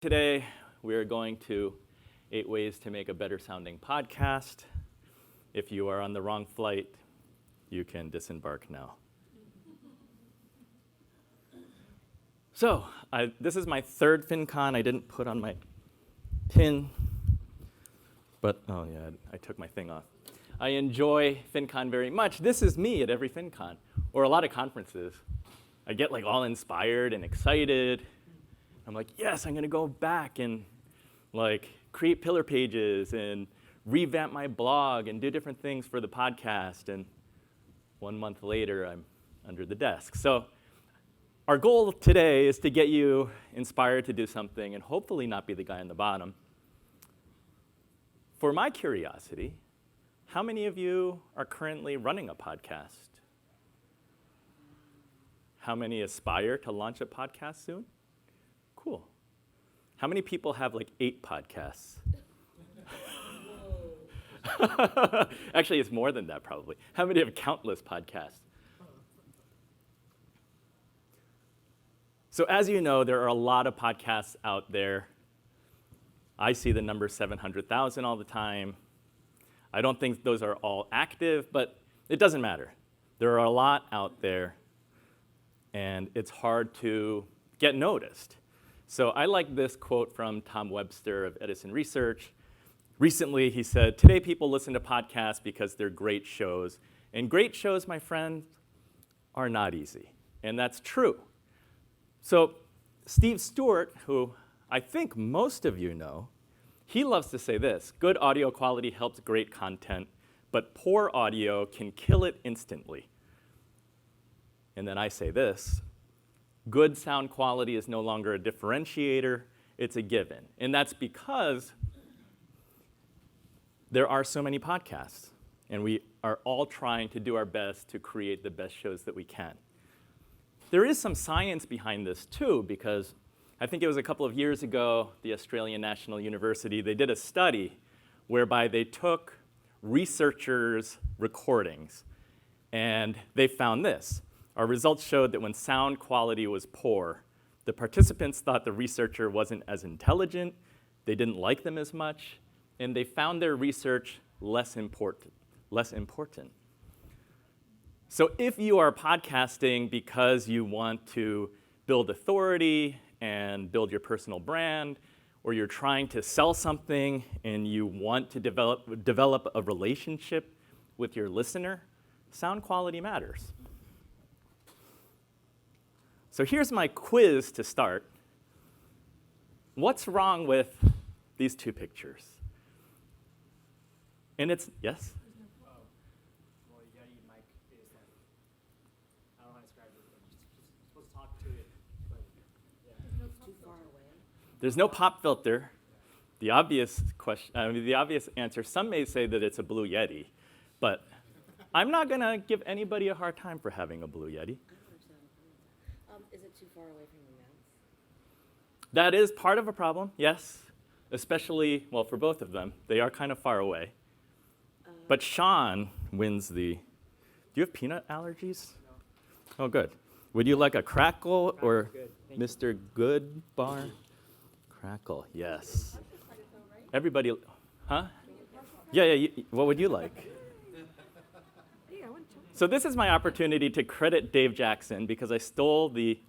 Today, we are going to 8 ways to make a better sounding podcast. If you are on the wrong flight, you can disembark now. So, this is my third FinCon. I didn't put on my pin, but oh yeah, I took my thing off. I enjoy FinCon very much. This is me at every FinCon, or a lot of conferences. I get like all inspired and excited. I'm like, yes, I'm gonna go back and like create pillar pages and revamp my blog and do different things for the podcast. And 1 month later, I'm under the desk. So our goal today is to get you inspired to do something and hopefully not be the guy on the bottom. For my curiosity, how many of you are currently running a podcast? How many aspire to launch a podcast soon? Cool. How many people have like 8 podcasts? Actually, it's more than that probably. How many have countless podcasts? So as you know, there are a lot of podcasts out there. I see the number 700,000 all the time. I don't think those are all active, but it doesn't matter. There are a lot out there, and it's hard to get noticed. So I like this quote from Tom Webster of Edison Research. Recently, he said, "Today people listen to podcasts because they're great shows. And great shows, my friends, are not easy." And that's true. So Steve Stewart, who I think most of you know, he loves to say this: good audio quality helps great content, but poor audio can kill it instantly. And then I say this: good sound quality is no longer a differentiator, it's a given. And that's because there are so many podcasts, and we are all trying to do our best to create the best shows that we can. There is some science behind this too, because I think it was a couple of years ago, the Australian National University, they did a study whereby they took researchers' recordings, and they found this. Our results showed that when sound quality was poor, the participants thought the researcher wasn't as intelligent, they didn't like them as much, and they found their research less important. So if you are podcasting because you want to build authority and build your personal brand, or you're trying to sell something and you want to develop a relationship with your listener, sound quality matters. So here's my quiz to start. What's wrong with these 2 pictures? And it's, yes? Well, Yeti mic is like, I don't know how to describe it, but you're supposed to talk to it, but yeah. It's too far away. There's no pop filter. The obvious the obvious answer, some may say that it's a Blue Yeti, but I'm not gonna give anybody a hard time for having a Blue Yeti. Is it too far away from the mouse? That is part of a problem, yes. Especially, well, for both of them. They are kind of far away. But Sean wins the... Do you have peanut allergies? No. Oh, good. Would you like a crackle or Good. Mr. Good Bar? Crackle, yes. Everybody, huh? Yeah, what would you like? So this is my opportunity to credit Dave Jackson because I stole the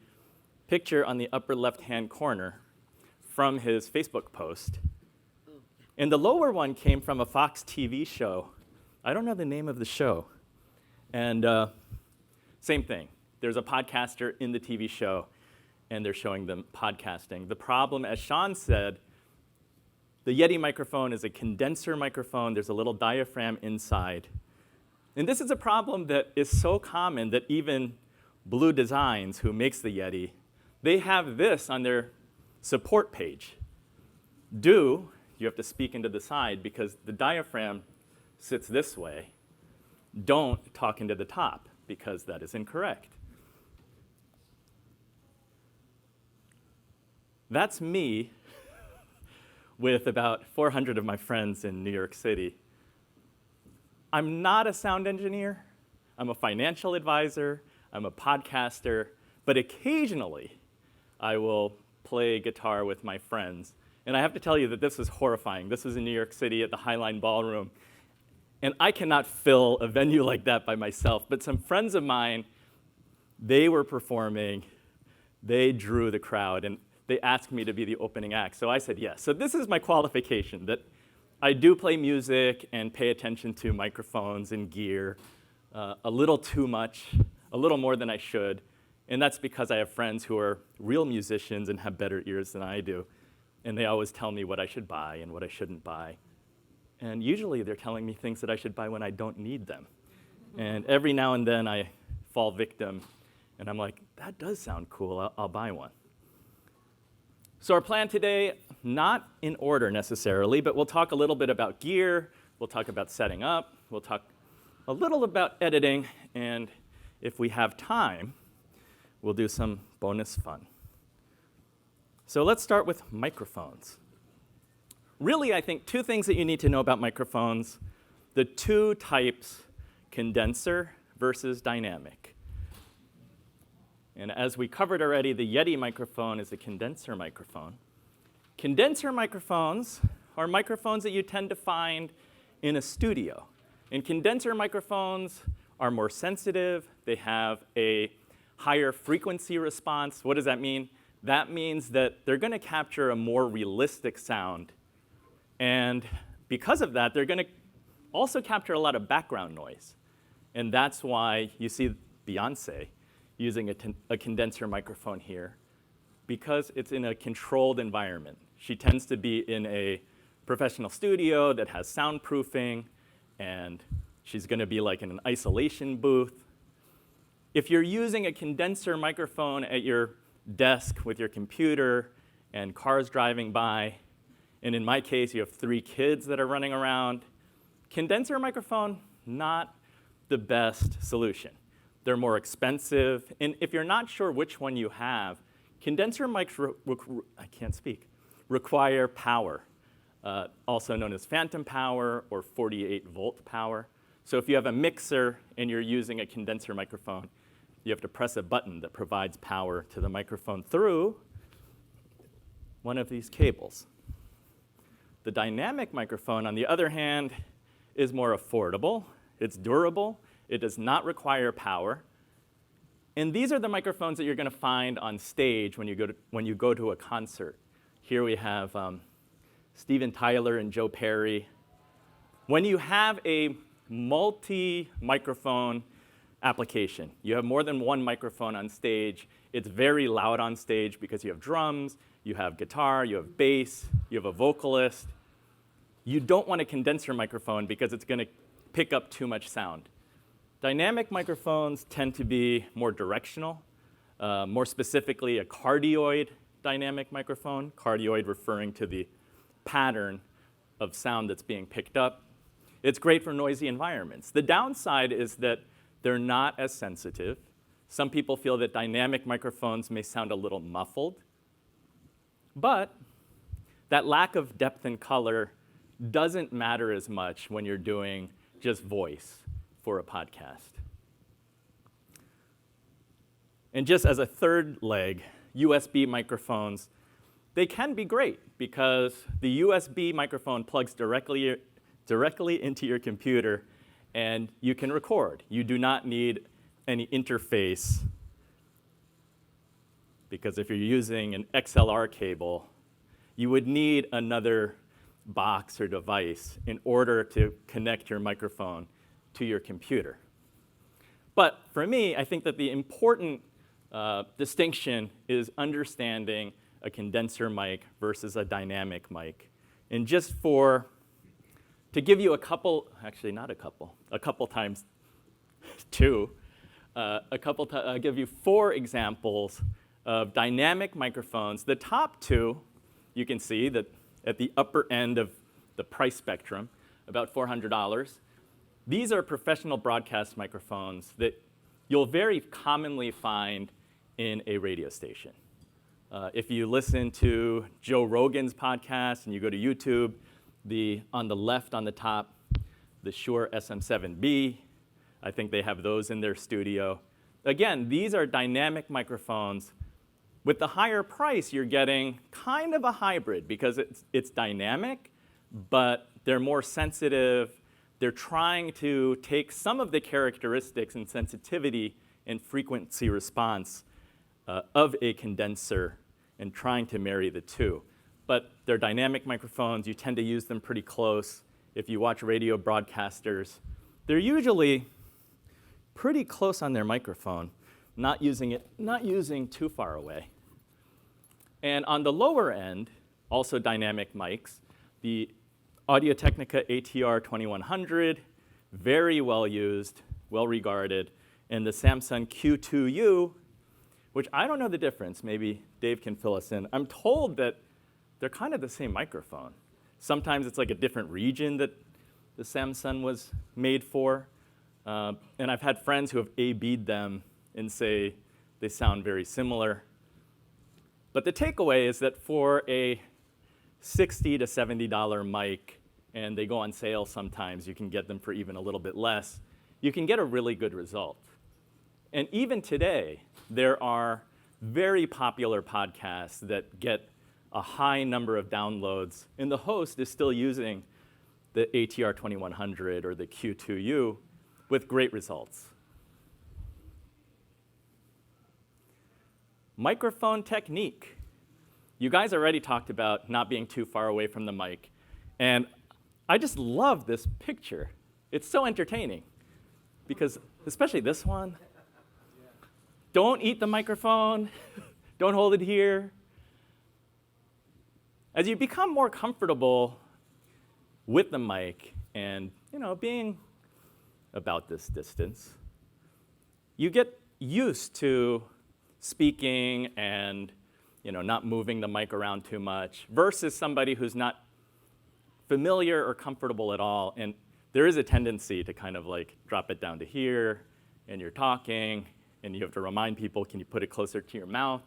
picture on the upper left-hand corner from his Facebook post. And the lower one came from a Fox TV show. I don't know the name of the show. And same thing. There's a podcaster in the TV show, and they're showing them podcasting. The problem, as Sean said, the Yeti microphone is a condenser microphone. There's a little diaphragm inside. And this is a problem that is so common that even Blue Designs, who makes the Yeti, they have this on their support page. You have to speak into the side because the diaphragm sits this way. Don't talk into the top because that is incorrect. That's me with about 400 of my friends in New York City. I'm not a sound engineer. I'm a financial advisor. I'm a podcaster. But occasionally, I will play guitar with my friends. And I have to tell you that this was horrifying. This was in New York City at the Highline Ballroom. And I cannot fill a venue like that by myself. But some friends of mine, they were performing. They drew the crowd. And they asked me to be the opening act. So I said yes. So this is my qualification, that I do play music and pay attention to microphones and gear a little too much, a little more than I should. And that's because I have friends who are real musicians and have better ears than I do. And they always tell me what I should buy and what I shouldn't buy. And usually they're telling me things that I should buy when I don't need them. And every now and then I fall victim. And I'm like, that does sound cool. I'll buy one. So our plan today, not in order necessarily, but we'll talk a little bit about gear. We'll talk about setting up. We'll talk a little about editing. And if we have time, we'll do some bonus fun. So let's start with microphones. Really, I think two things that you need to know about microphones. The two types, condenser versus dynamic. And as we covered already, the Yeti microphone is a condenser microphone. Condenser microphones are microphones that you tend to find in a studio. And condenser microphones are more sensitive. They have a higher frequency response. What does that mean? That means that they're going to capture a more realistic sound. And because of that, they're going to also capture a lot of background noise. And that's why you see Beyonce using a condenser microphone here, because it's in a controlled environment. She tends to be in a professional studio that has soundproofing, and she's going to be like in an isolation booth. If you're using a condenser microphone at your desk with your computer and cars driving by, and in my case, you have 3 kids that are running around, condenser microphone, not the best solution. They're more expensive, and if you're not sure which one you have, condenser mics require power, also known as phantom power or 48-volt power. So if you have a mixer and you're using a condenser microphone, you have to press a button that provides power to the microphone through one of these cables. The dynamic microphone, on the other hand, is more affordable. It's durable. It does not require power. And these are the microphones that you're going to find on stage when you go to a concert. Here we have Steven Tyler and Joe Perry. When you have a multi-microphone application, you have more than one microphone on stage, it's very loud on stage because you have drums, you have guitar, you have bass, you have a vocalist. You don't want a condenser microphone because it's going to pick up too much sound. Dynamic microphones tend to be more directional, more specifically a cardioid dynamic microphone, cardioid referring to the pattern of sound that's being picked up. It's great for noisy environments. The downside is that they're not as sensitive. Some people feel that dynamic microphones may sound a little muffled, but that lack of depth and color doesn't matter as much when you're doing just voice for a podcast. And just as a third leg, USB microphones, they can be great because the USB microphone plugs directly into your computer and you can record. You do not need any interface because if you're using an XLR cable, you would need another box or device in order to connect your microphone to your computer. But for me, I think that the important distinction is understanding a condenser mic versus a dynamic mic. And just to give you a couple times two, I'll give you 4 examples of dynamic microphones. The top 2, you can see that at the upper end of the price spectrum, about $400. These are professional broadcast microphones that you'll very commonly find in a radio station. If you listen to Joe Rogan's podcast and you go to YouTube, on the left on the top, the Shure SM7B, I think they have those in their studio. Again, these are dynamic microphones With the higher price, you're getting kind of a hybrid because it's dynamic, but they're more sensitive. They're trying to take some of the characteristics and sensitivity and frequency response of a condenser and trying to marry the two. But they're dynamic microphones. You tend to use them pretty close. If you watch radio broadcasters, they're usually pretty close on their microphone, not using too far away. And on the lower end, also dynamic mics, the Audio-Technica ATR 2100, very well used, well regarded, and the Samsung Q2U, which I don't know the difference. Maybe Dave can fill us in. I'm told that they're kind of the same microphone. Sometimes it's like a different region that the Samsung was made for. And I've had friends who have A/B'd them and say they sound very similar. But the takeaway is that for a $60 to $70 mic, and they go on sale sometimes, you can get them for even a little bit less, you can get a really good result. And even today, there are very popular podcasts that get a high number of downloads, and the host is still using the ATR 2100 or the Q2U with great results. Microphone technique. You guys already talked about not being too far away from the mic, and I just love this picture. It's so entertaining because, especially this one, don't eat the microphone, don't hold it here. As you become more comfortable with the mic and being about this distance, you get used to speaking and not moving the mic around too much versus somebody who's not familiar or comfortable at all. And there is a tendency to kind of like drop it down to here, and you're talking, and you have to remind people, can you put it closer to your mouth?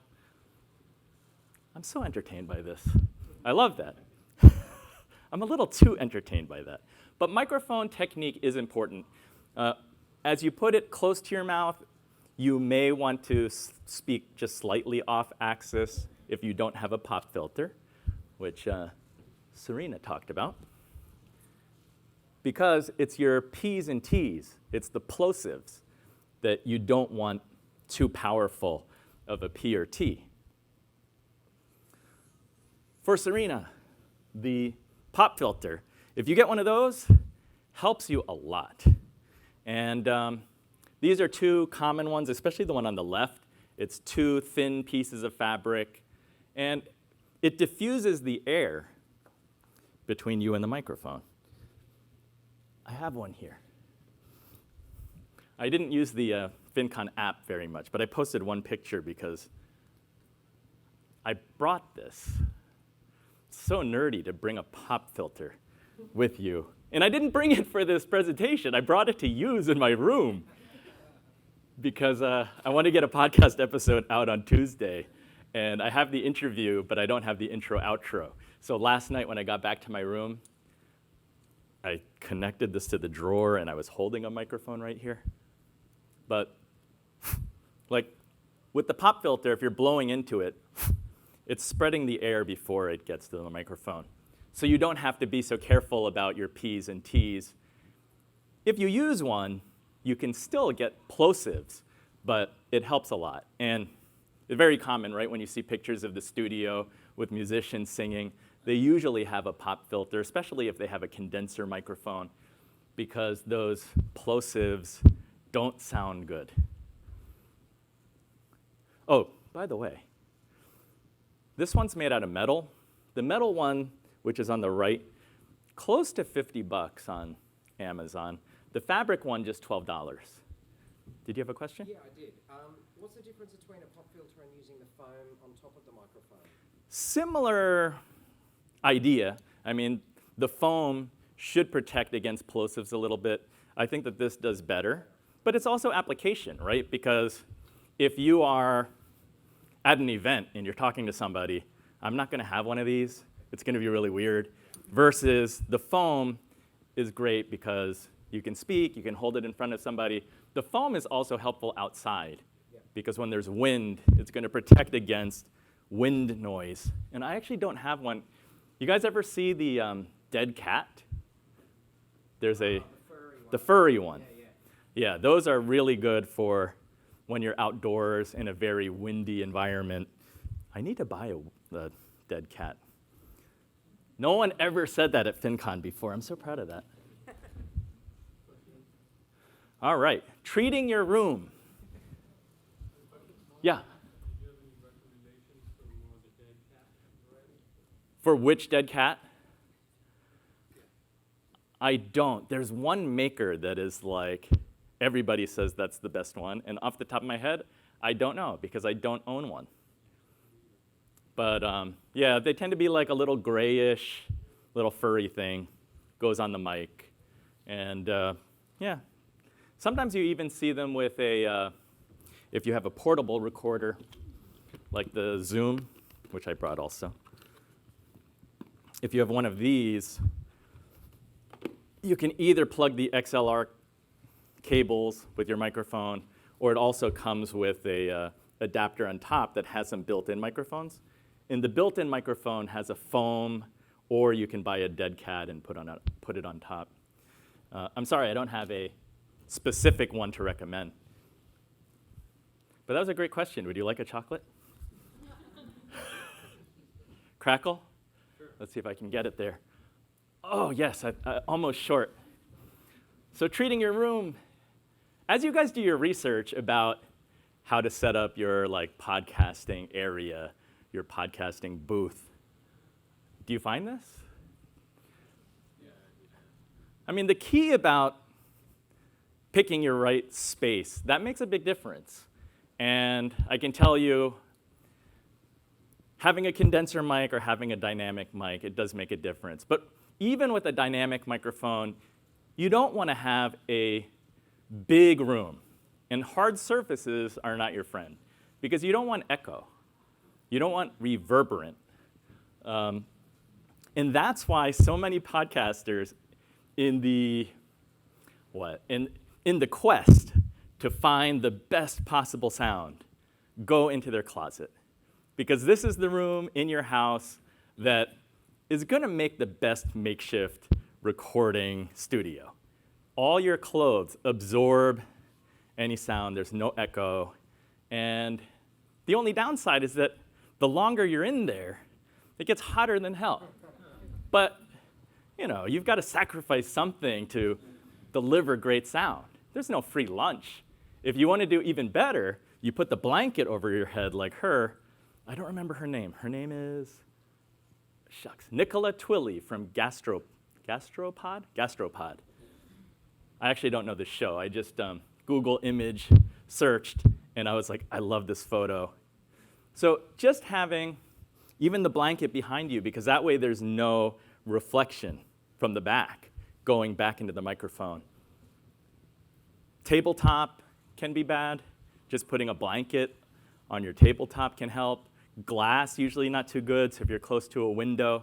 I'm so entertained by this. I love that. I'm a little too entertained by that. But microphone technique is important. As you put it close to your mouth, you may want to speak just slightly off axis if you don't have a pop filter, which Serena talked about. Because it's your P's and T's, it's the plosives that you don't want too powerful of a P or T. For Serena, the pop filter, if you get one of those, helps you a lot. And these are two common ones, especially the one on the left. It's two thin pieces of fabric, and it diffuses the air between you and the microphone. I have one here. I didn't use the FinCon app very much, but I posted one picture because I brought this. It's so nerdy to bring a pop filter with you. And I didn't bring it for this presentation. I brought it to use in my room because I want to get a podcast episode out on Tuesday. And I have the interview, but I don't have the intro outro. So last night when I got back to my room, I connected this to the drawer, and I was holding a microphone right here. But like with the pop filter, if you're blowing into it, it's spreading the air before it gets to the microphone. So you don't have to be so careful about your P's and T's. If you use one, you can still get plosives, but it helps a lot. And it's very common, right, when you see pictures of the studio with musicians singing, they usually have a pop filter, especially if they have a condenser microphone, because those plosives don't sound good. Oh, by the way, this one's made out of metal. The metal one, which is on the right, close to $50 on Amazon. The fabric one, just $12. Did you have a question? Yeah, I did. What's the difference between a pop filter and using the foam on top of the microphone? Similar idea. I mean, the foam should protect against plosives a little bit. I think that this does better. But it's also application, right? Because if you are at an event and you're talking to somebody, I'm not going to have one of these. It's going to be really weird. Versus the foam is great because you can speak, you can hold it in front of somebody. The foam is also helpful outside. Yeah. because when there's wind, it's going to protect against wind noise. And I actually don't have one. You guys ever see the dead cat? There's the furry one. Yeah, those are really good for when you're outdoors in a very windy environment. I need to buy a dead cat. No one ever said that at FinCon before. I'm so proud of that. All right, treating your room. Yeah. Do you have any recommendations for more of the dead cat variety? For which dead cat? I don't. There's one maker that is like, everybody says that's the best one. And off the top of my head, I don't know because I don't own one. But yeah, they tend to be like a little grayish, little furry thing, goes on the mic. And yeah, sometimes you even see them with if you have a portable recorder, like the Zoom, which I brought also. If you have one of these, you can either plug the XLR cables with your microphone, or it also comes with a adapter on top that has some built-in microphones. And the built-in microphone has a foam, or you can buy a dead cat and put it on top. I'm sorry, I don't have a specific one to recommend. But that was a great question. Would you like a chocolate? Crackle? Sure. Let's see if I can get it there. Oh, yes, I almost short. So treating your room, as you guys do your research about how to set up your podcasting area, your podcasting booth, do you find this? Yeah. I mean, the key about picking your right space, that makes a big difference. And I can tell you, having a condenser mic or having a dynamic mic, it does make a difference. But even with a dynamic microphone, you don't want to have a big room. And hard surfaces are not your friend, because you don't want echo. You don't want reverberant. And that's why so many podcasters in the quest to find the best possible sound go into their closet. Because this is the room in your house that is going to make the best makeshift recording studio. All your clothes absorb any sound. There's no echo. And the only downside is that the longer you're in there, it gets hotter than hell. But, you've got to sacrifice something to deliver great sound. There's no free lunch. If you want to do even better, you put the blanket over your head like her. I don't remember her name. Her name is, Nicola Twilley from Gastropod. I actually don't know the show. I just Google image searched, and I was like, I love this photo. So just having even the blanket behind you, because that way there's no reflection from the back going back into the microphone. Tabletop can be bad. Just putting a blanket on your tabletop can help. Glass, usually not too good, so if you're close to a window.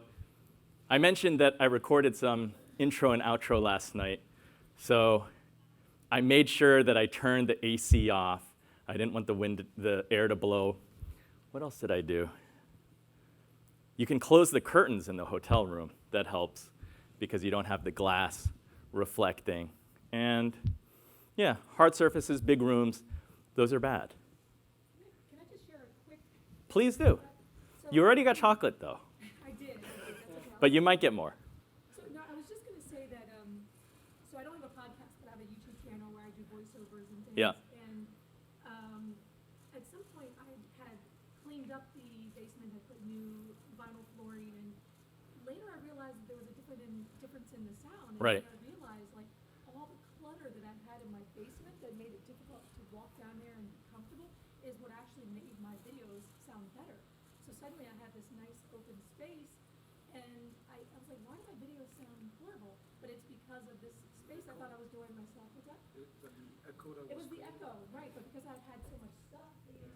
I mentioned that I recorded some intro and outro last night, so I made sure that I turned the AC off. I didn't want the air to blow. What else did I do? You can close the curtains in the hotel room. That helps, because you don't have the glass reflecting. And yeah, hard surfaces, big rooms, those are bad. Can I just share a quick? Please do. You already got chocolate, though, I did. That's okay. but you might get more. So no, I was just going to say that. So I don't have a podcast, but I have a YouTube channel where I do voiceovers and things. Yeah. And at some point, I had cleaned up the basement, I put new vinyl flooring, and later I realized that there was a difference in the sound. And Right. I realized all the clutter that I've had in my basement that made it difficult to walk down there and be comfortable is what actually made my videos sound better. So suddenly I had this nice open space, and I was like, why do my videos sound horrible? But it's because of this space. I thought I was doing myself. What's that? It was the echo, right? But because I've had so much stuff, I do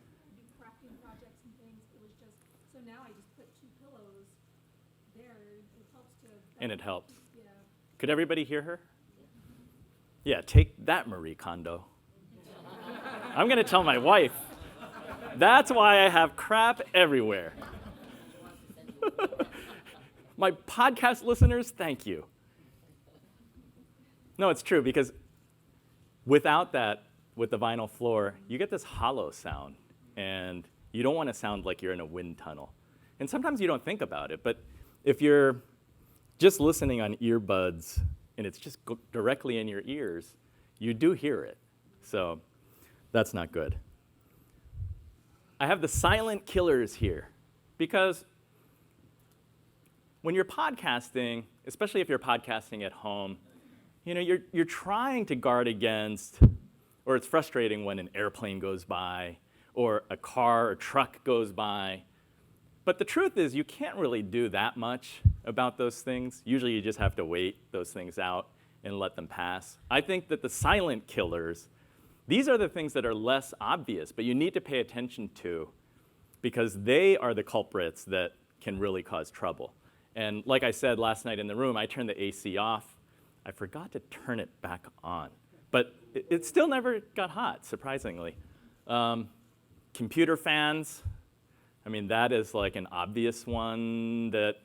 crafting projects and things. It was just so now I just put two pillows there. It helps to. And it helps. Yeah. Could everybody hear her? Yeah, take that, Marie Kondo. I'm going to tell my wife. That's why I have crap everywhere. My podcast listeners, thank you. No, it's true, because without that, with the vinyl floor, you get this hollow sound, and you don't want to sound like you're in a wind tunnel. And sometimes you don't think about it, but if you're just listening on earbuds and it's just directly in your ears, you do hear it. So that's not good. I have the silent killers here, because when you're podcasting, especially if you're podcasting at home, you're trying to guard against, or it's frustrating when an airplane goes by, or a car or truck goes by. But the truth is, you can't really do that much about those things. Usually you just have to wait those things out and let them pass. I think that the silent killers, these are the things that are less obvious, but you need to pay attention to, because they are the culprits that can really cause trouble. And like I said last night in the room, I turned the AC off. I forgot to turn it back on. But it still never got hot, surprisingly. Computer fans, I mean, that is like an obvious one that,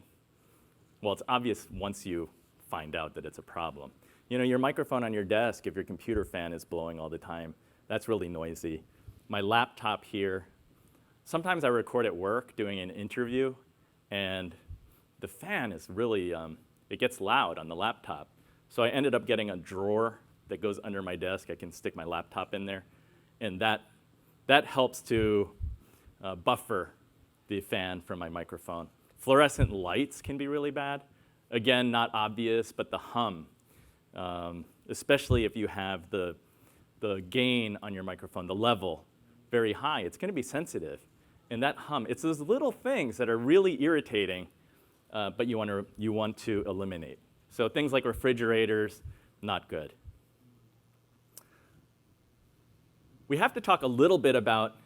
well, it's obvious once you find out that it's a problem. Your microphone on your desk, if your computer fan is blowing all the time, that's really noisy. My laptop here, sometimes I record at work doing an interview, and the fan is really, it gets loud on the laptop. So I ended up getting a drawer that goes under my desk. I can stick my laptop in there, and that helps to buffer the fan from my microphone. Fluorescent lights can be really bad. Again, not obvious, but the hum, especially if you have the gain on your microphone, the level, very high, it's going to be sensitive. And that hum, it's those little things that are really irritating, but you want to eliminate. So things like refrigerators, not good. We have to talk a little bit about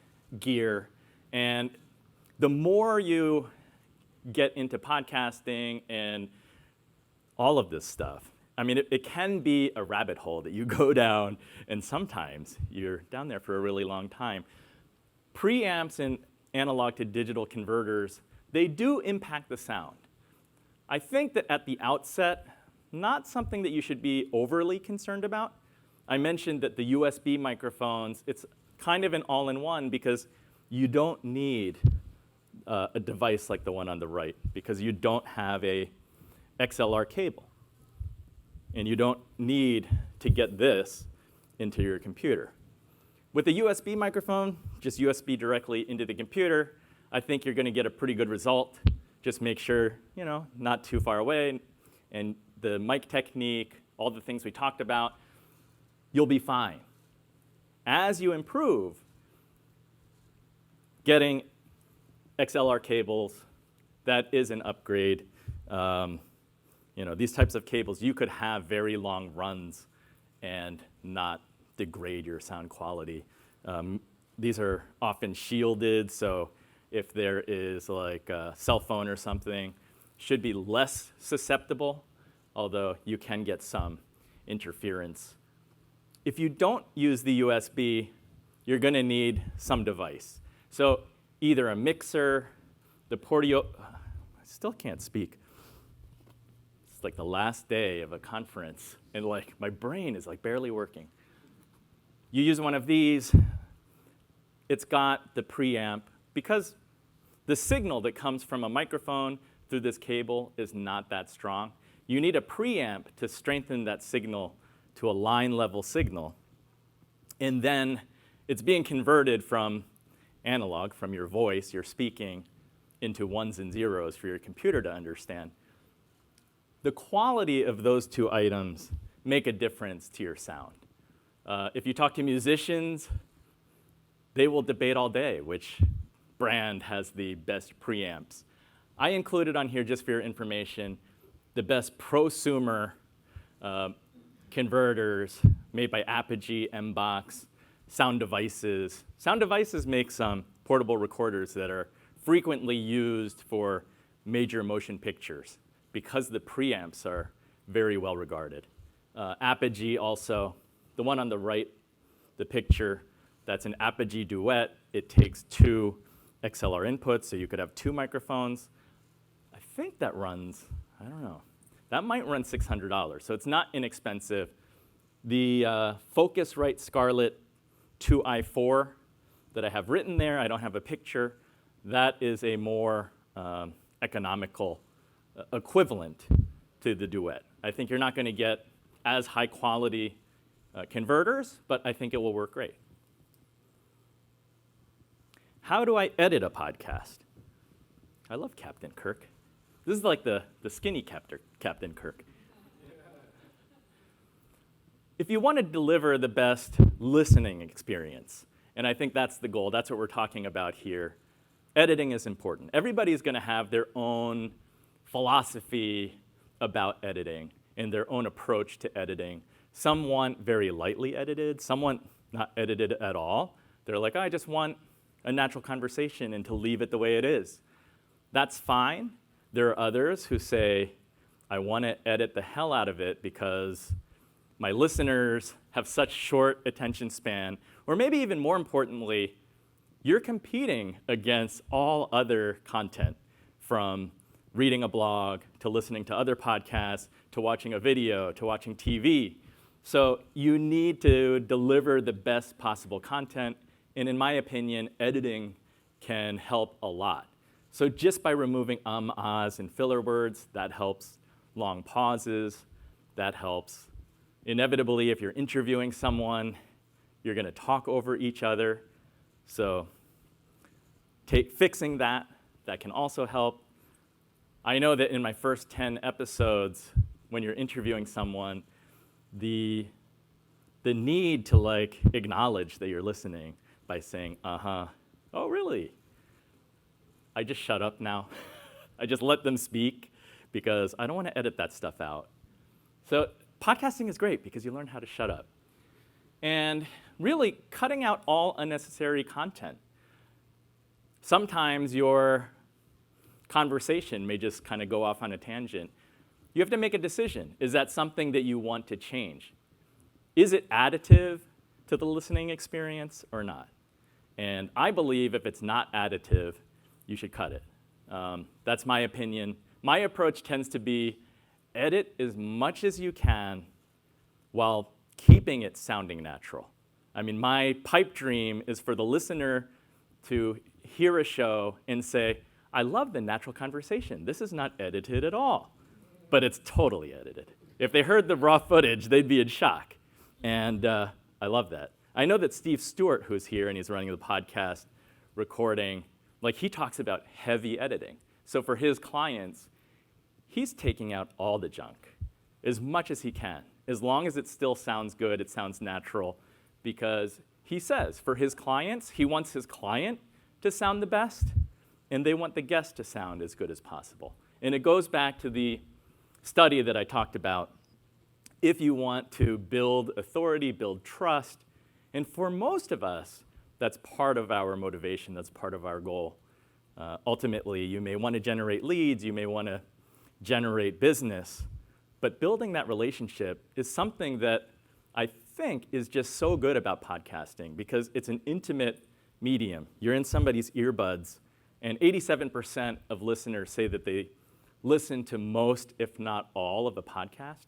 gear, and the more you get into podcasting and all of this stuff, I mean, it can be a rabbit hole that you go down, and sometimes you're down there for a really long time. Preamps and analog to digital converters, they do impact the sound. I think that at the outset, not something that you should be overly concerned about. I mentioned that the USB microphones, it's kind of an all-in-one, because you don't need a device like the one on the right, because you don't have a XLR cable. And you don't need to get this into your computer. With a USB microphone, just USB directly into the computer, I think you're going to get a pretty good result. Just make sure, not too far away, and the mic technique, all the things we talked about, you'll be fine. As you improve, getting XLR cables, that is an upgrade. These types of cables, you could have very long runs and not degrade your sound quality. These are often shielded, so if there is like a cell phone or something, should be less susceptible, although you can get some interference. If you don't use the USB, you're going to need some device. So either a mixer, the Portio, I still can't speak. It's like the last day of a conference, and like my brain is like barely working. You use one of these, it's got the preamp, because the signal that comes from a microphone through this cable is not that strong. You need a preamp to strengthen that signal to a line level signal. And then it's being converted from analog, from your voice, your speaking, into ones and zeros for your computer to understand. The quality of those two items make a difference to your sound. If you talk to musicians, they will debate all day which brand has the best preamps. I included on here, just for your information, the best prosumer converters made by Apogee, M-Box, Sound Devices. Sound Devices make some portable recorders that are frequently used for major motion pictures because the preamps are very well regarded. Apogee also, the one on the right, the picture, That's an Apogee Duet. It takes 2 XLR inputs, so you could have 2 microphones. I think that runs, I don't know. That might run $600, so it's not inexpensive. The Focusrite Scarlett 2i4 that I have written there, I don't have a picture, that is a more economical equivalent to the Duet. I think you're not going to get as high quality converters, but I think it will work great. How do I edit a podcast? I love Captain Kirk. This is like the skinny Captain Kirk. If you want to deliver the best listening experience, and I think that's the goal, that's what we're talking about here, editing is important. Everybody's going to have their own philosophy about editing and their own approach to editing. Some want very lightly edited, some want not edited at all. They're like, I just want a natural conversation and to leave it the way it is. That's fine. There are others who say, I want to edit the hell out of it because my listeners have such short attention span, or maybe even more importantly, you're competing against all other content, from reading a blog to listening to other podcasts to watching a video to watching TV. So you need to deliver the best possible content, and in my opinion, editing can help a lot. So just by removing ahs, and filler words, that helps. Long pauses, that helps. Inevitably, if you're interviewing someone, you're going to talk over each other. So fixing that can also help. I know that in my first 10 episodes, when you're interviewing someone, the need to acknowledge that you're listening by saying, uh-huh, oh, really? I just shut up now. I just let them speak because I don't want to edit that stuff out. So podcasting is great because you learn how to shut up. And really cutting out all unnecessary content. Sometimes your conversation may just kind of go off on a tangent. You have to make a decision. Is that something that you want to change? Is it additive to the listening experience or not? And I believe if it's not additive, you should cut it. That's my opinion. My approach tends to be edit as much as you can while keeping it sounding natural. I mean, my pipe dream is for the listener to hear a show and say, I love the natural conversation. This is not edited at all. But it's totally edited. If they heard the raw footage, they'd be in shock. And I love that. I know that Steve Stewart, who's here and he's running the podcast recording, he talks about heavy editing. So for his clients, he's taking out all the junk as much as he can, as long as it still sounds good, it sounds natural, because he says for his clients, he wants his client to sound the best, and they want the guest to sound as good as possible. And it goes back to the study that I talked about. If you want to build authority, build trust, and for most of us, that's part of our motivation, that's part of our goal. Ultimately, you may want to generate leads, you may want to generate business, but building that relationship is something that I think is just so good about podcasting because it's an intimate medium. You're in somebody's earbuds, and 87% of listeners say that they listen to most, if not all, of a podcast.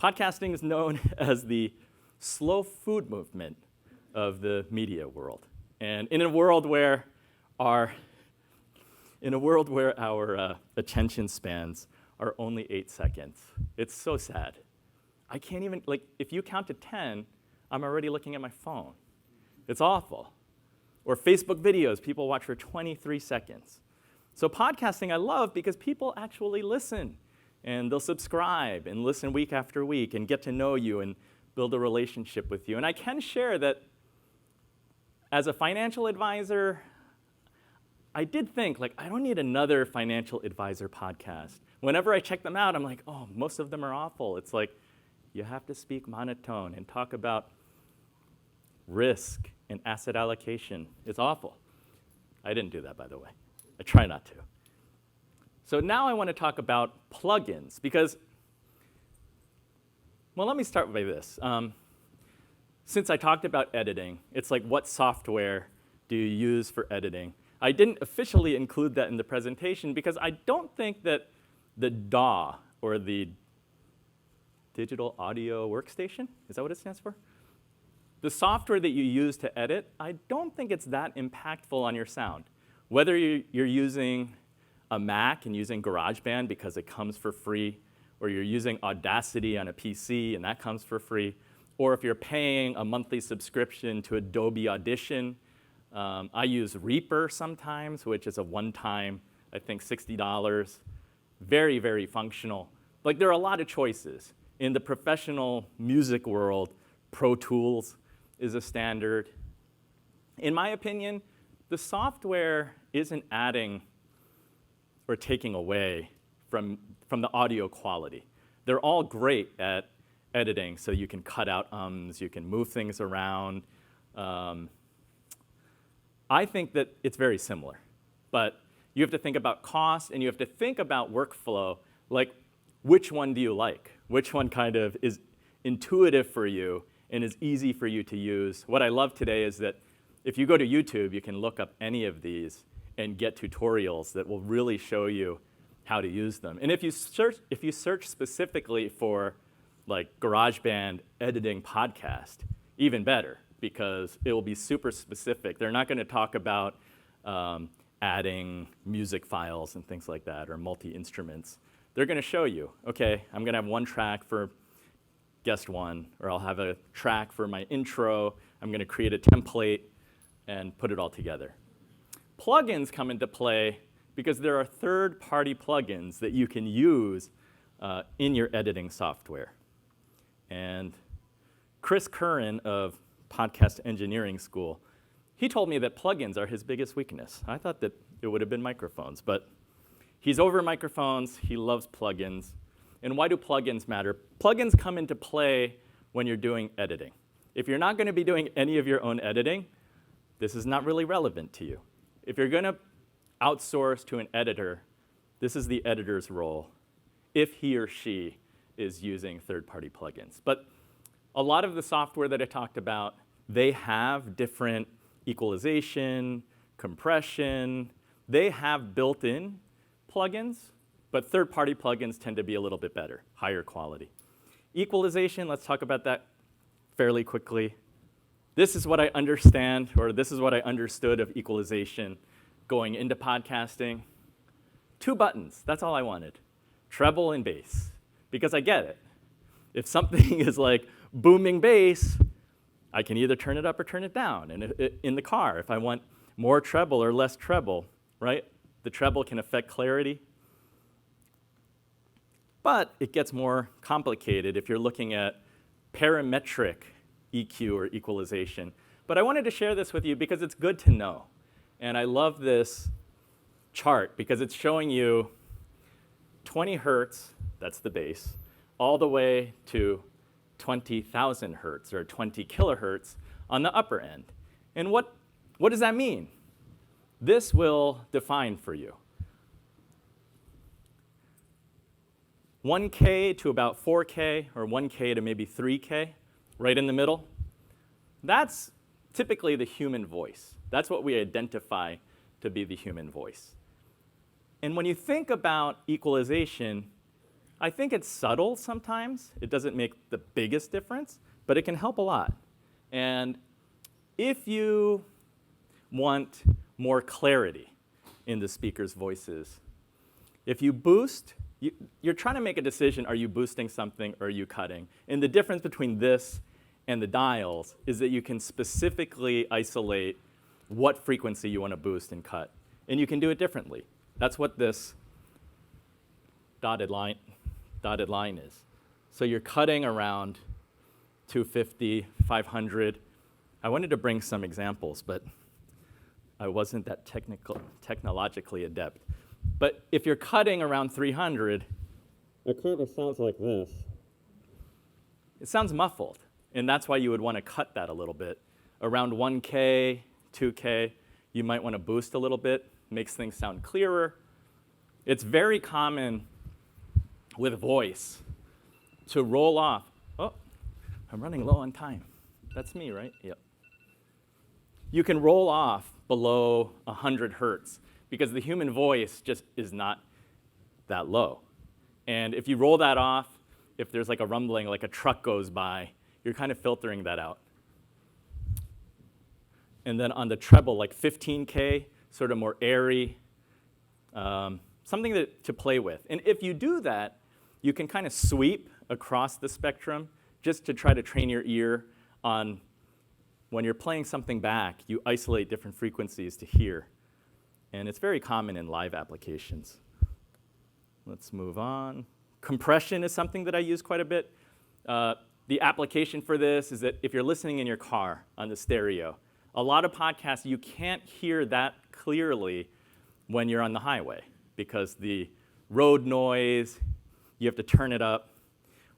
Podcasting is known as the slow food movement of the media world. And in a world where our attention spans are only 8 seconds, it's so sad. I can't even, if you count to 10, I'm already looking at my phone. It's awful. Or Facebook videos, people watch for 23 seconds. So podcasting I love because people actually listen, and they'll subscribe and listen week after week and get to know you and build a relationship with you. And I can share that as a financial advisor, I did think, I don't need another financial advisor podcast. Whenever I check them out, I'm like, oh, most of them are awful. It's like, you have to speak monotone and talk about risk and asset allocation. It's awful. I didn't do that, by the way. I try not to. So now I want to talk about plugins because, well, let me start by this. since I talked about editing, it's like, what software do you use for editing? I didn't officially include that in the presentation because I don't think that the DAW, or the Digital Audio Workstation, is that what it stands for? The software that you use to edit, I don't think it's that impactful on your sound. Whether you're using a Mac and using GarageBand because it comes for free, or you're using Audacity on a PC and that comes for free, or if you're paying a monthly subscription to Adobe Audition. I use Reaper sometimes, which is a one-time, I think, $60. Very, very functional. Like, there are a lot of choices. In the professional music world, Pro Tools is a standard. In my opinion, the software isn't adding or taking away from the audio quality. They're all great at editing, so you can cut out ums, you can move things around. I think that it's very similar, but you have to think about cost and you have to think about workflow, like which one do you like? Which one kind of is intuitive for you and is easy for you to use? What I love today is that if you go to YouTube, you can look up any of these and get tutorials that will really show you how to use them. And if you search specifically for like GarageBand editing podcast, even better, because it will be super specific. They're not going to talk about adding music files and things like that, or multi-instruments. They're going to show you, okay, I'm going to have one track for guest one, or I'll have a track for my intro. I'm going to create a template and put it all together. Plugins come into play because there are third-party plugins that you can use in your editing software. And Chris Curran of Podcast Engineering School, he told me that plugins are his biggest weakness. I thought that it would have been microphones, but he's over microphones. He loves plugins. And why do plugins matter? Plugins come into play when you're doing editing. If you're not going to be doing any of your own editing, this is not really relevant to you. If you're going to outsource to an editor, this is the editor's role if he or she is using third-party plugins. But a lot of the software that I talked about, they have different equalization, compression. They have built-in plugins, but third-party plugins tend to be a little bit better, higher quality. Equalization, let's talk about that fairly quickly. This is what I understand, or this is what I understood of equalization going into podcasting. 2 buttons, that's all I wanted. Treble and bass, because I get it. If something is like booming bass, I can either turn it up or turn it down. And in the car, if I want more treble or less treble, right? The treble can affect clarity. But it gets more complicated if you're looking at parametric EQ or equalization. But I wanted to share this with you because it's good to know. And I love this chart because it's showing you 20 hertz, that's the bass, all the way to 20,000 hertz or 20 kilohertz on the upper end. And what does that mean? This will define for you 1K to about 4K, or 1K to maybe 3K, right in the middle. That's typically the human voice. That's what we identify to be the human voice. And when you think about equalization, I think it's subtle sometimes. It doesn't make the biggest difference, but it can help a lot. And if you want more clarity in the speaker's voices, if you boost, you're trying to make a decision, are you boosting something or are you cutting? And the difference between this and the dials is that you can specifically isolate what frequency you want to boost and cut. And you can do it differently. That's what this dotted line is. So you're cutting around 250, 500. I wanted to bring some examples, but I wasn't that technologically adept. But if you're cutting around 300, it kind of sounds like this. It sounds muffled, and that's why you would want to cut that a little bit. Around 1K, 2K, you might want to boost a little bit, makes things sound clearer. It's very common with voice to roll off. Oh, I'm running low on time. That's me, right? Yep. You can roll off below 100 hertz because the human voice just is not that low. And if you roll that off, if there's like a rumbling, like a truck goes by, you're kind of filtering that out. And then on the treble, like 15K, sort of more airy, something to play with. And if you do that, you can kind of sweep across the spectrum just to try to train your ear on when you're playing something back, you isolate different frequencies to hear. And it's very common in live applications. Let's move on. Compression is something that I use quite a bit. The application for this is that if you're listening in your car on the stereo, a lot of podcasts, you can't hear that clearly when you're on the highway because the road noise, you have to turn it up.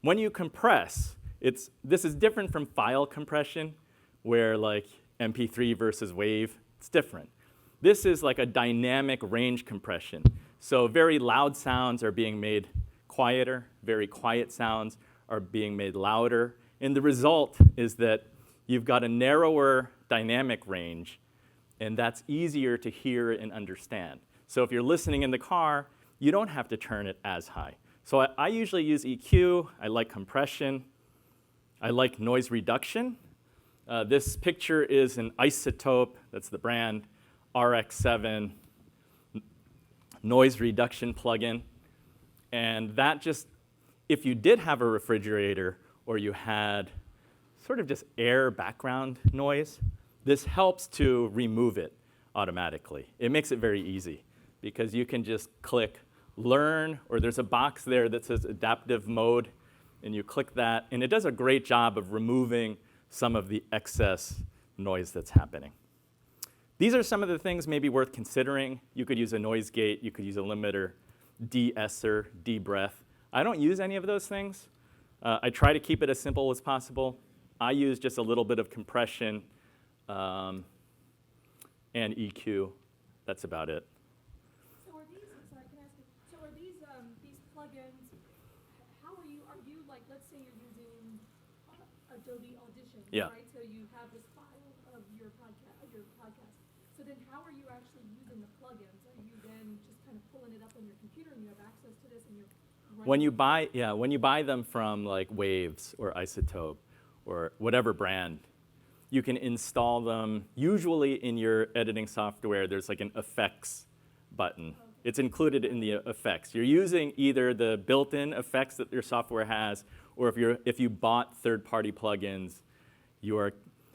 When you compress, this is different from file compression, where like MP3 versus WAV, it's different. This is like a dynamic range compression. So very loud sounds are being made quieter, very quiet sounds are being made louder. And the result is that you've got a narrower dynamic range, and that's easier to hear and understand. So if you're listening in the car, you don't have to turn it as high. So I usually use EQ, I like compression, I like noise reduction. This picture is an Isotope, that's the brand, RX7 noise reduction plugin. And that just, if you did have a refrigerator or you had sort of just air background noise, this helps to remove it automatically. It makes it very easy because you can just click learn, or there's a box there that says adaptive mode, and you click that, and it does a great job of removing some of the excess noise that's happening. These are some of the things maybe worth considering. You could use a noise gate, you could use a limiter, de-esser, de-breath. I don't use any of those things. I try to keep it as simple as possible. I use just a little bit of compression and EQ. That's about it. So are these, sorry, can I ask you, so are these plugins, how are you like, let's say you're using Adobe Audition, Yeah. right? So you have this file of your podcast. So then how are you actually using the plugins? Are you then just kind of pulling it up on your computer and you have access to this and you're running? When you buy them from like Waves or Isotope or whatever brand, you can install them. Usually in your editing software, there's like an effects button. Okay. It's included in the effects. You're using either the built-in effects that your software has, or if you bought third-party plugins,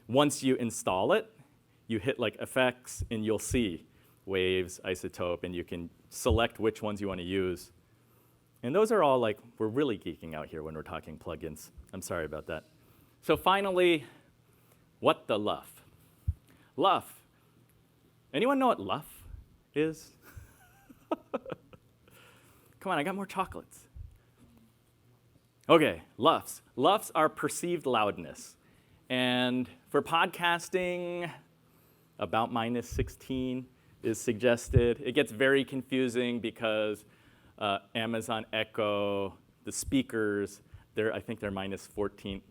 once you install it, you hit like effects and you'll see Waves, Isotope, and you can select which ones you want to use. And those are all like, we're really geeking out here when we're talking plugins. I'm sorry about that. So finally, what the luff? Luff. Anyone know what luff is? Come on, I got more chocolates. Okay, luffs. Luffs are perceived loudness. And for podcasting, about -16 is suggested. It gets very confusing because Amazon Echo, the speakers, I think they're -14.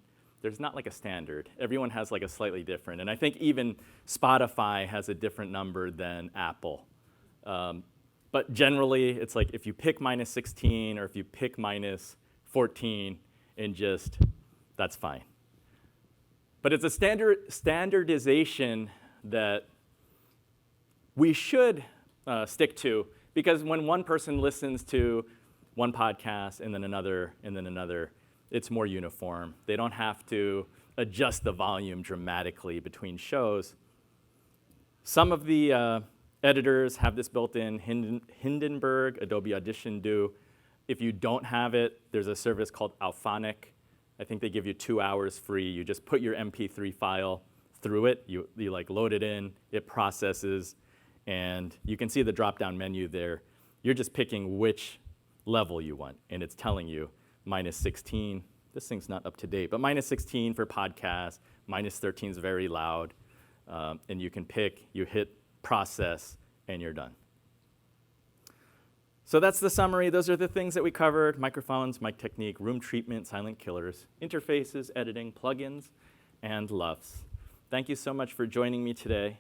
There's not like a standard. Everyone has like a slightly different. And I think even Spotify has a different number than Apple. But generally, it's like if you pick -16 or if you pick -14 and that's fine. But it's a standardization that we should stick to, because when one person listens to one podcast and then another, it's more uniform. They don't have to adjust the volume dramatically between shows. Some of the editors have this built in. Hindenburg, Adobe Audition do. If you don't have it, there's a service called Alphonic. I think they give you 2 hours free. You just put your MP3 file through it. You like load it in, it processes, and you can see the drop-down menu there. You're just picking which level you want, and it's telling you -16. This thing's not up to date, but -16 for podcasts, -13 is very loud, and you can pick, you hit process, and you're done. So that's the summary. Those are the things that we covered: microphones, mic technique, room treatment, silent killers, interfaces, editing, plugins. and loves. Thank you so much for joining me today.